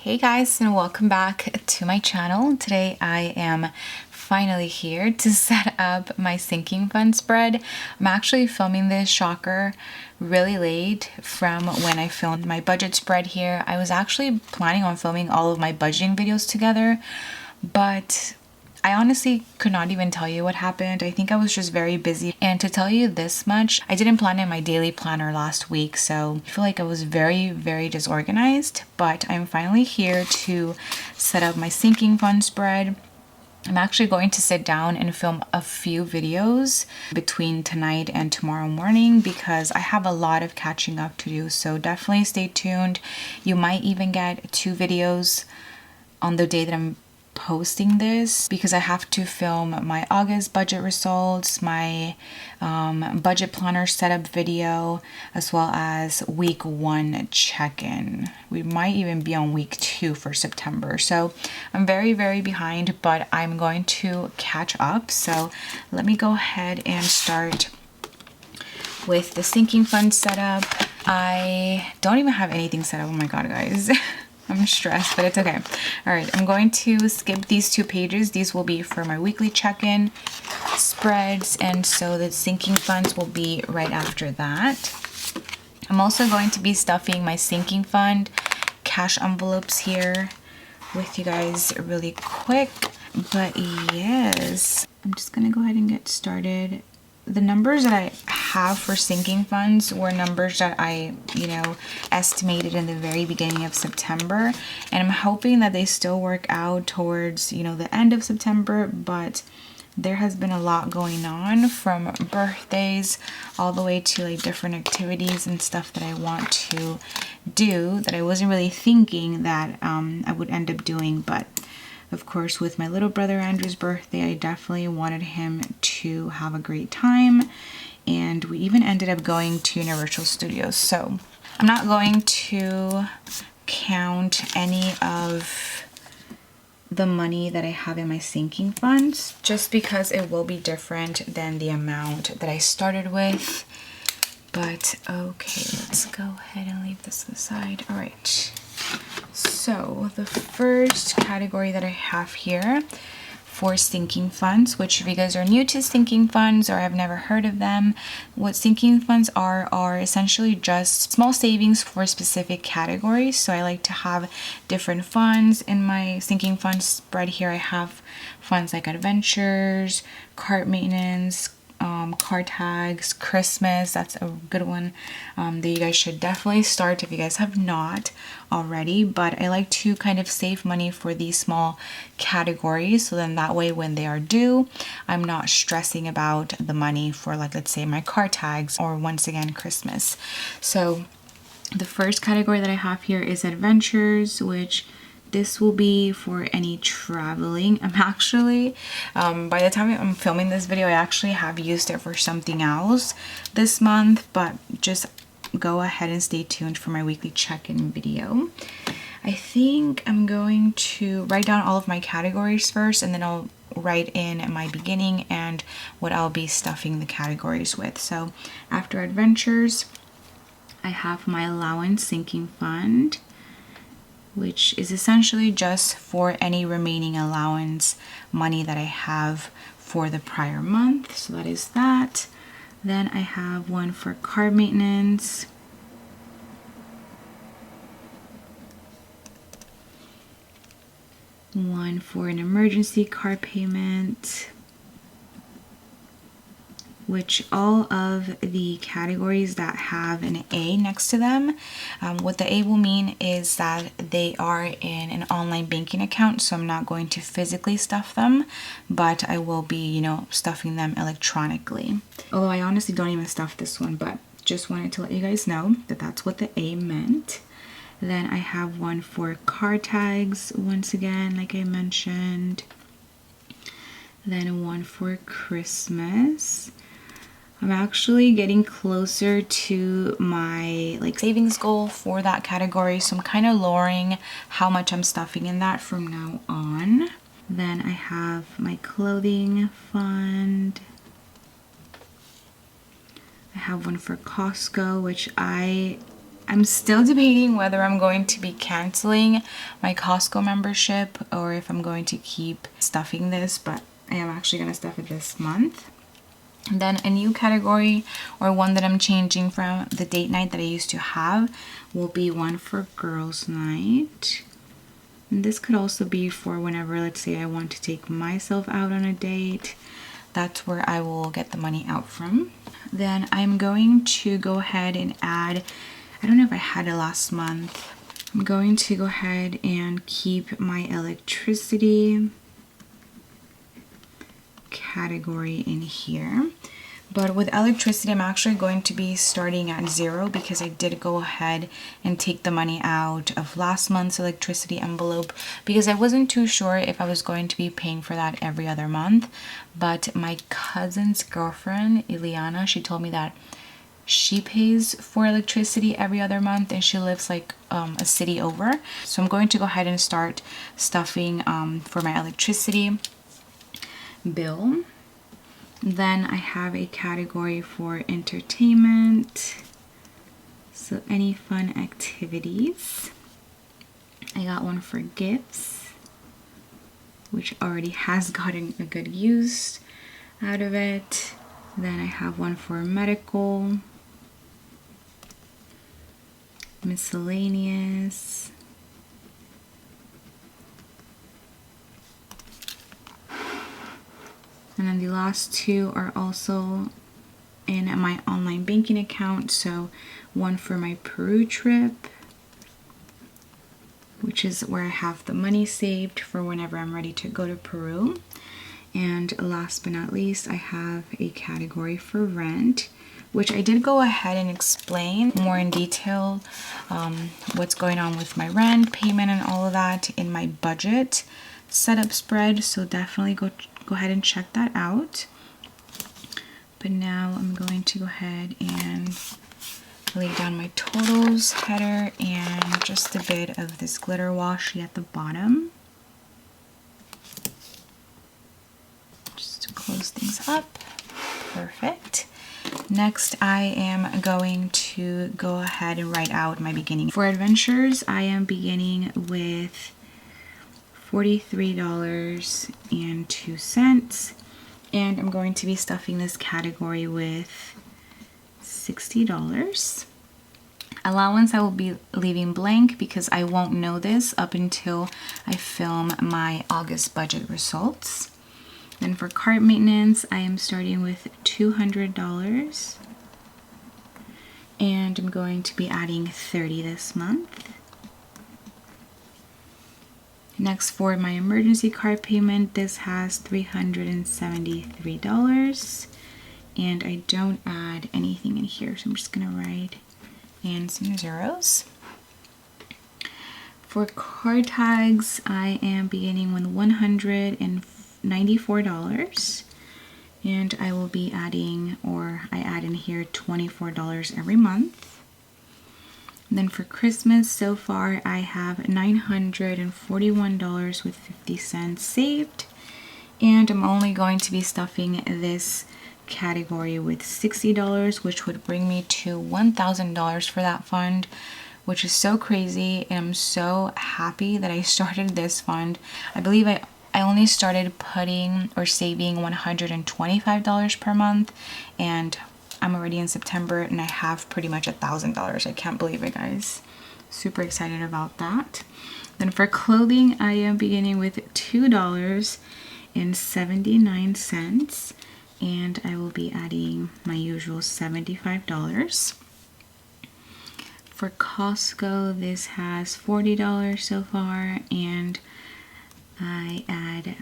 Hey guys, and welcome back to my channel. Today I am finally here to set up my sinking fund spread. I'm actually filming this, shocker, really late from when I filmed my budget spread here. I was actually planning on filming all of my budgeting videos together, but I honestly could not even tell you what happened. I think I was just very busy. And to tell you this much, I didn't plan in my daily planner last week, so I feel like I was very, very disorganized. But I'm finally here to set up my sinking fund spread. I'm actually going to sit down and film a few videos between tonight and tomorrow morning because I have a lot of catching up to do. So definitely stay tuned. You might even get 2 videos on the day that I'm posting this because I have to film my August budget results, my budget planner setup video, as well as week 1 check-in. We might even be on week 2 for September. So I'm very, very behind, but I'm going to catch up. So let me go ahead and start with the sinking fund setup. I don't even have anything set up. Oh my god, guys. I'm stressed, but it's okay. All right, I'm going to skip these 2 pages. These will be for my weekly check-in spreads, and so the sinking funds will be right after that. I'm also going to be stuffing my sinking fund cash envelopes here with you guys really quick. But yes, I'm just gonna go ahead and get started. The numbers that I have for sinking funds were numbers that I, estimated in the very beginning of September. And I'm hoping that they still work out towards, the end of September. But there has been a lot going on, from birthdays all the way to like different activities and stuff that I want to do that I wasn't really thinking that I would end up doing. But of course, with my little brother Andrew's birthday, I definitely wanted him to have a great time. And we even ended up going to Universal Studios. So I'm not going to count any of the money that I have in my sinking funds, just because it will be different than the amount that I started with. But okay, let's go ahead and leave this aside. All right. So the first category that I have here for sinking funds, which if you guys are new to sinking funds or have never heard of them, what sinking funds are essentially just small savings for specific categories. So I like to have different funds in my sinking funds spread here. I have funds like adventures, cart maintenance, car tags, Christmas. That's a good one that you guys should definitely start if you guys have not already. But I like to kind of save money for these small categories, so then that way when they are due, I'm not stressing about the money for, like, let's say my car tags or once again Christmas. So the first category that I have here is adventures, which this will be for any traveling. I'm actually, by the time I'm filming this video, I actually have used it for something else this month, but just go ahead and stay tuned for my weekly check-in video. I think I'm going to write down all of my categories first, and then I'll write in my beginning and what I'll be stuffing the categories with. So after adventures, I have my allowance sinking fund, which is essentially just for any remaining allowance money that I have for the prior month. So that is that. Then I have one for car maintenance, one for an emergency car payment, which all of the categories that have an A next to them, what the A will mean is that they are in an online banking account, so I'm not going to physically stuff them, but I will be, stuffing them electronically. Although I honestly don't even stuff this one, but just wanted to let you guys know that that's what the A meant. Then I have one for car tags, once again, like I mentioned. Then one for Christmas. I'm actually getting closer to my savings goal for that category, so I'm kind of lowering how much I'm stuffing in that from now on. Then I have my clothing fund. I have one for Costco, which I I'm still debating whether I'm going to be canceling my Costco membership or if I'm going to keep stuffing this, but I am actually going to stuff it this month. And then a new category, or one that I'm changing from the date night that I used to have, will be one for girls' night. And this could also be for whenever, let's say, I want to take myself out on a date. That's where I will get the money out from. Then I'm going to go ahead and add, I don't know if I had it last month. I'm going to go ahead and keep my electricity category in here. But with electricity, I'm actually going to be starting at 0 because I did go ahead and take the money out of last month's electricity envelope because I wasn't too sure if I was going to be paying for that every other month. But my cousin's girlfriend, Ileana, she told me that she pays for electricity every other month and she lives like a city over. So I'm going to go ahead and start stuffing for my electricity bill. Then I have a category for entertainment, so any fun activities. I got one for gifts, which already has gotten a good use out of it. Then I have one for medical, miscellaneous, and then the last two are also in my online banking account. So one for my Peru trip, which is where I have the money saved for whenever I'm ready to go to Peru. And last but not least, I have a category for rent, which I did go ahead and explain more in detail what's going on with my rent payment and all of that in my budget setup spread. So definitely go ahead and check that out. But now I'm going to go ahead and lay down my totals header and just a bit of this glitter washi at the bottom, just to close things up. Perfect. Next, I am going to go ahead and write out my beginning. For adventures, I am beginning with $43.02, and I'm going to be stuffing this category with $60. Allowance I will be leaving blank because I won't know this up until I film my August budget results. Then for cart maintenance, I am starting with $200, and I'm going to be adding $30 this month. Next, for my emergency card payment, this has $373, and I don't add anything in here, so I'm just gonna write in some zeros. For card tags, I am beginning with $194, and I will be adding, or I add in here $24 every month. And then for Christmas, so far I have $941.50 saved, and I'm only going to be stuffing this category with $60, which would bring me to $1,000 for that fund, which is so crazy. And I'm so happy that I started this fund. I believe I only started putting or saving $125 per month, and I'm already in September and I have pretty much $1,000. I can't believe it, guys. Super excited about that. Then for clothing, I am beginning with $2.79, and I will be adding my usual $75. For Costco, this has $40 so far, and I add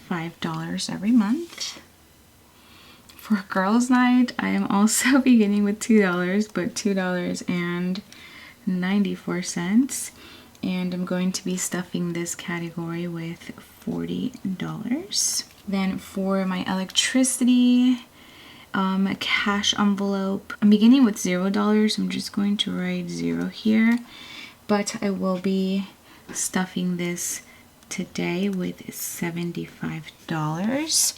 $5 every month. For girls' night, I am also beginning with $2, but $2.94, and I'm going to be stuffing this category with $40. Then for my electricity cash envelope, I'm beginning with $0. I'm just going to write 0 here, but I will be stuffing this today with $75.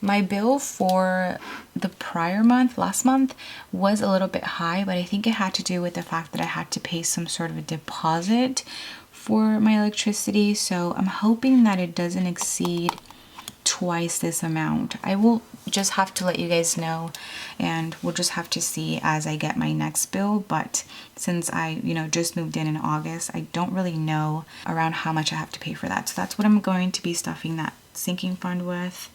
My bill for the prior month, last month, was a little bit high, but I think it had to do with the fact that I had to pay some sort of a deposit for my electricity. So I'm hoping that it doesn't exceed twice this amount. I will just have to let you guys know, and we'll just have to see as I get my next bill. But since I just moved in August, I don't really know around how much I have to pay for that. So that's what I'm going to be stuffing that sinking fund with.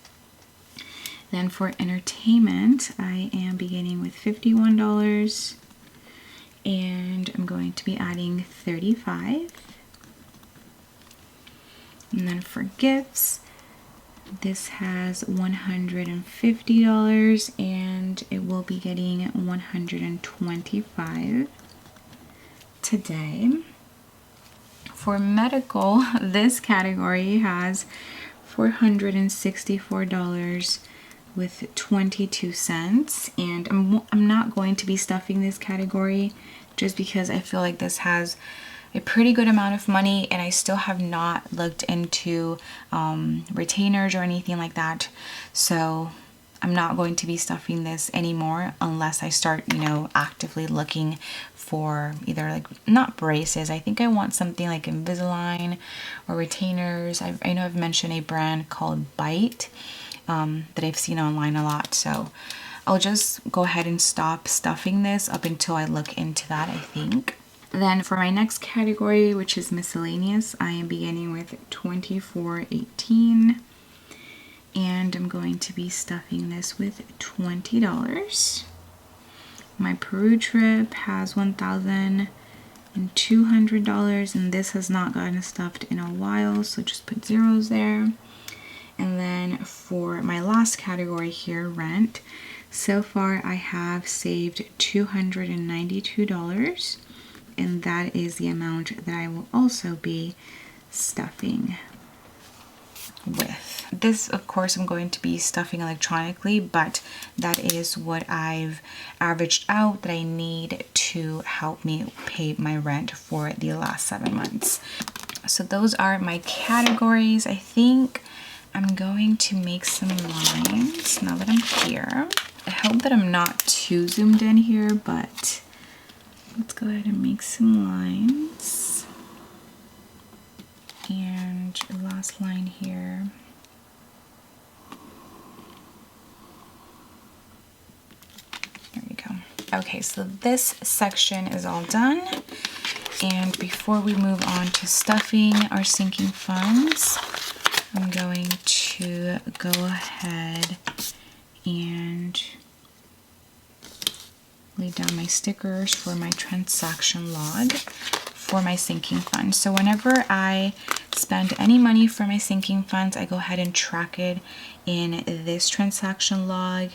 Then for entertainment, I am beginning with $51, and I'm going to be adding $35. And then for gifts, this has $150, and it will be getting $125 today. For medical, this category has $464 with 22 cents, and I'm not going to be stuffing this category just because I feel like this has a pretty good amount of money, and I still have not looked into retainers or anything like that. So I'm not going to be stuffing this anymore unless I start, actively looking for either, like, not braces. I think I want something like Invisalign or retainers. I know I've mentioned a brand called Bite that I've seen online a lot. So I'll just go ahead and stop stuffing this up until I look into that, I think. Then for my next category, which is miscellaneous, I am beginning with $24.18, and I'm going to be stuffing this with $20. My Peru trip has $1,200, and this has not gotten stuffed in a while, so just put zeros there. And then for my last category here, rent, so far I have saved $292. And that is the amount that I will also be stuffing with. This, of course, I'm going to be stuffing electronically, but that is what I've averaged out that I need to help me pay my rent for the last 7 months. So those are my categories. I think I'm going to make some lines now that I'm here. I hope that I'm not too zoomed in here, but let's go ahead and make some lines. And last line here. There we go. Okay, so this section is all done. And before we move on to stuffing our sinking funds, I'm going to go ahead and lay down my stickers for my transaction log for my sinking fund. So whenever I spend any money for my sinking funds, I go ahead and track it in this transaction log.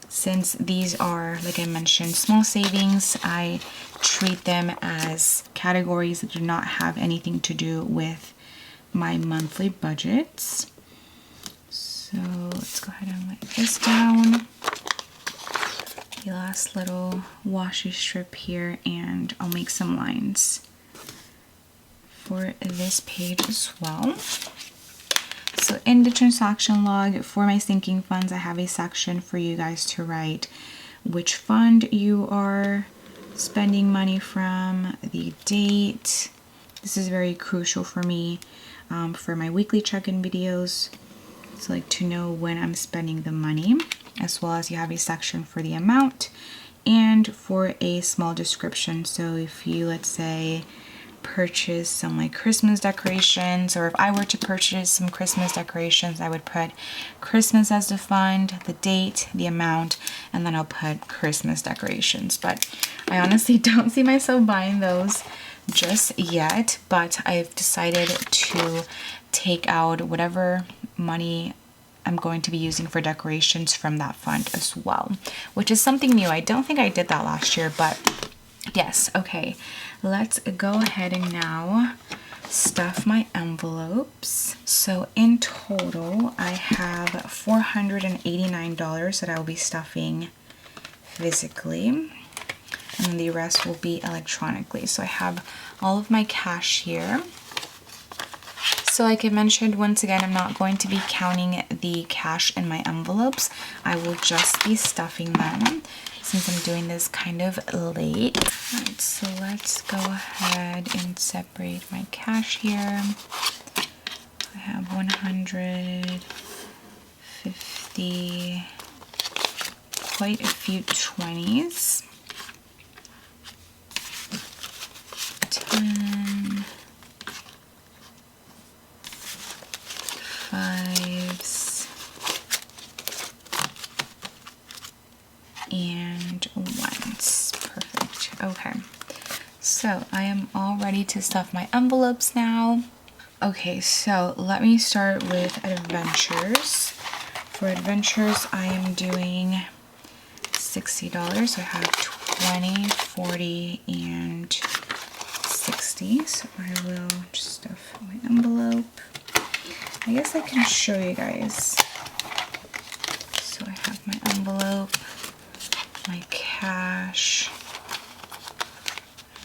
Since these are, like I mentioned, small savings, I treat them as categories that do not have anything to do with my monthly budgets. So let's go ahead and lay this down. The last little washi strip here, and I'll make some lines for this page as well. So in the transaction log for my sinking funds, I have a section for you guys to write which fund you are spending money from, the date. This is very crucial for me for my weekly check-in videos. So like to know when I'm spending the money, as well as you have a section for the amount and for a small description. So if you, let's say, purchase some like Christmas decorations, or if I were to purchase some Christmas decorations, I would put Christmas as the fund, the date, the amount, and then I'll put Christmas decorations. But I honestly don't see myself buying those just yet, but I've decided to take out whatever money I'm going to be using for decorations from that fund as well, which is something new. I don't think I did that last year, but yes. Okay, let's go ahead and now stuff my envelopes. So in total, I have $489 that I'll be stuffing physically, and then the rest will be electronically. So I have all of my cash here. So like I mentioned, once again, I'm not going to be counting the cash in my envelopes. I will just be stuffing them since I'm doing this kind of late. Alright, so let's go ahead and separate my cash here. I have 150, quite a few 20s. 10, 5s, and 1s. Perfect. Okay, so I am all ready to stuff my envelopes now. Okay, so let me start with adventures. For adventures, I am doing $60. So I have 20, 40, and 60. So I will just stuff my envelope. I guess I can show you guys. So I have my envelope, my cash,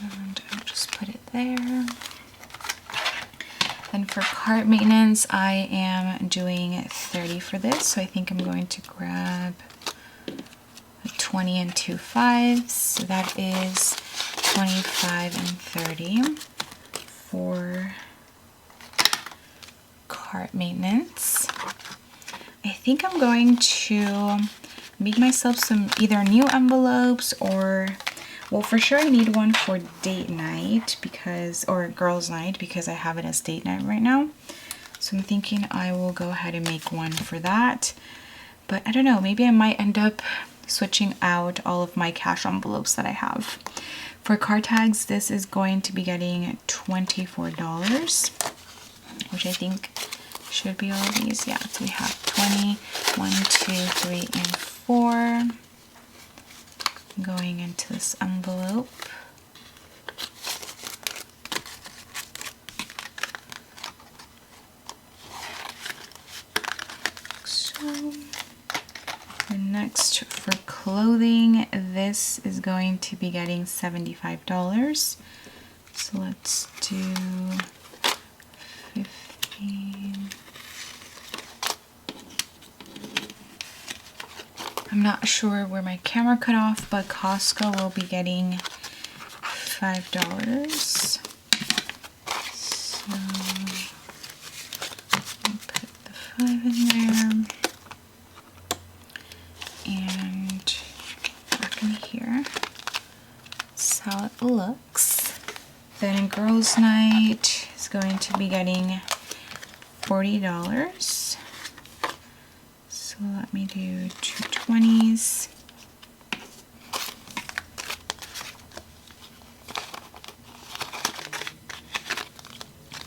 and I'll just put it there. And for cart maintenance, I am doing 30 for this. So I think I'm going to grab a 20 and 2 5s. So that is 25 and 30 for cart maintenance. I think I'm going to make myself some either new envelopes or, well, for sure I need one for date night or girls night because I have it as date night right now. So I'm thinking I will go ahead and make one for that. But I don't know, maybe I might end up switching out all of my cash envelopes that I have. For card tags, this is going to be getting $24, which I think should be all of these. Yeah, so we have 20, 1, 2, 3, and 4 going into this envelope. So, and next for clothing, this is going to be getting $75. So let's do 15. I'm not sure where my camera cut off, but Costco will be getting $5. So I'll put the 5 in there and back in here. That's how it looks. Then girls' night is going to be getting $40. So let me do 2 20s.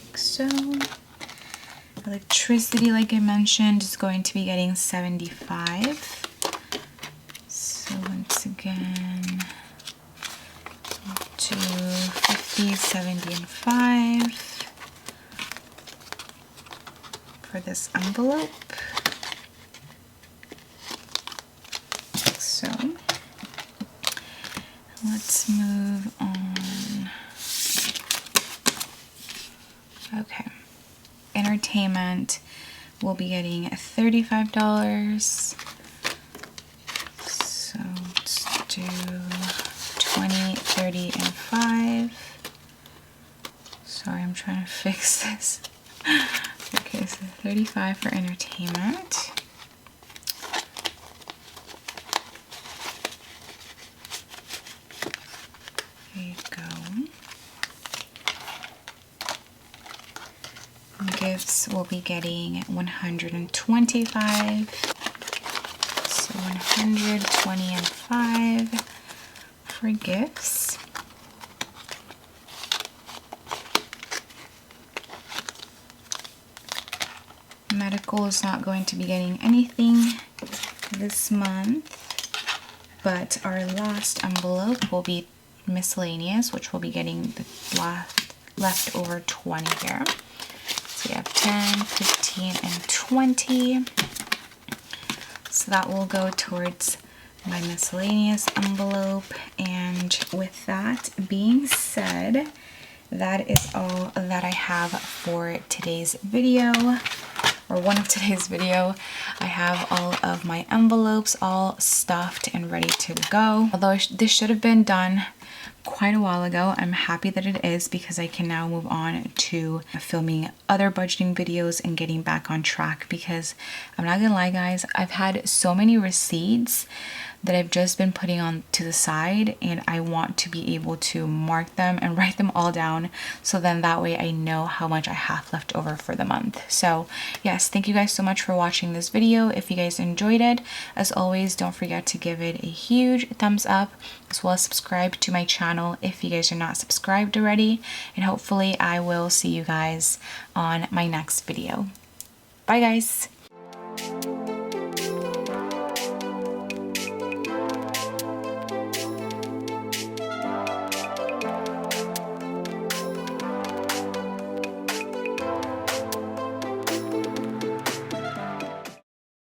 Like so. Electricity, like I mentioned, is going to be getting $75. So once again, I'll do 50, 70, and 5 for this envelope. So let's move on. Okay, entertainment will be getting $35. So let's do 20, 30, and 5. Sorry, I'm trying to fix this. Okay, so 35 for entertainment. There you go. Gifts will be getting $125. So 120 and 5 for gifts. Medical is not going to be getting anything this month, but our last envelope will be miscellaneous, which will be getting the leftover 20 here. So we have 10, 15, and 20. So that will go towards my miscellaneous envelope. And with that being said, that is all that I have for today's video, or one of today's video. I have all of my envelopes all stuffed and ready to go. Although this should have been done quite a while ago, I'm happy that it is, because I can now move on to filming other budgeting videos and getting back on track. Because I'm not gonna lie guys, I've had so many receipts that I've just been putting on to the side, and I want to be able to mark them and write them all down, so then that way I know how much I have left over for the month. So yes, thank you guys so much for watching this video. If you guys enjoyed it, as always, don't forget to give it a huge thumbs up, as well as subscribe to my channel if you guys are not subscribed already, and hopefully I will see you guys on my next video. Bye guys!